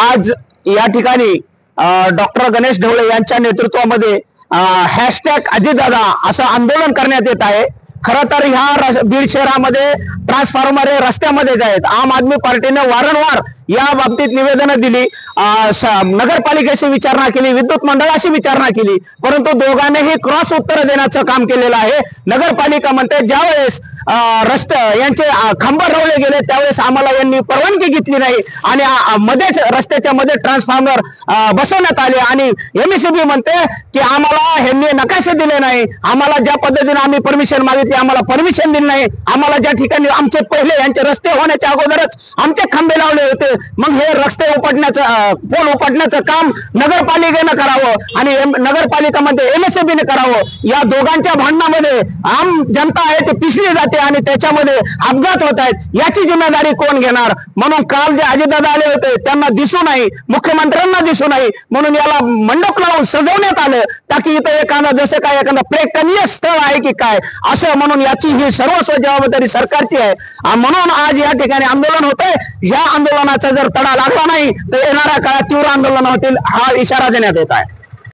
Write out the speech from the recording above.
आज या ठिकाणी डॉक्टर गणेश ढवळे यांच्या नेतृत्वामध्ये हॅशटॅग अजितदादा असं आंदोलन करण्यात येत आहे। खरं तर ह्या बीड शहरामध्ये ट्रान्सफॉर्मर हे रस्त्यामध्येच आहेत। आम आदमी पार्टीने वारंवार या बाबतीत निवेदनं दिली, नगरपालिकेशी विचारणा केली, विद्युत मंडळाशी विचारणा केली, परंतु दोघांनीही क्रॉस उत्तर देण्याचं काम केलेलं आहे। नगरपालिका म्हणते ज्यावेळेस रस्ते यांचे खांब रोवले गेले त्यावेळेस आम्हाला यांनी परवानगी घेतली नाही आणि मध्येच रस्त्याच्या मध्ये ट्रान्सफॉर्मर बसवण्यात आले आणि एमएससीबी म्हणते की आम्हाला यांनी नकाशे दिले नाही, आम्हाला ज्या पद्धतीने आम्ही परमिशन मागितली आम्हाला परमिशन दिली नाही, आम्हाला ज्या ठिकाणी आमचे पहिले यांचे रस्ते होण्याच्या अगोदरच आमचे खांबे लावले होते। मग हे रस्ते उपटण्याचं पोल उपटण्याचं काम नगरपालिकेनं करावं आणि नगरपालिकामध्ये एमएससीबीने करावं। या दोघांच्या भांडणामध्ये आम जनता आहे ते पिसली जाते आणि त्याच्यामध्ये अपघात होत आहेत, याची जिम्मेदारी कोण घेणार? म्हणून काल जे अजितदादा आले होते त्यांना दिसू नाही, मुख्यमंत्र्यांना दिसू नाही, म्हणून याला मंडप लावून सजवण्यात आलं ताकी इथं एखादा जसं काय एखादा प्रेक्षणीय स्थळ आहे की काय असं म्हणून याची ही सर्वस्व जबाबदारी सरकारची आहे। म्हणून आज या ठिकाणी आंदोलन होतंय। ह्या आंदोलनाचा जर तडा लागला नाही तर येणाऱ्या काळात तीव्र आंदोलन होतील हा इशारा देण्यात येत आहे।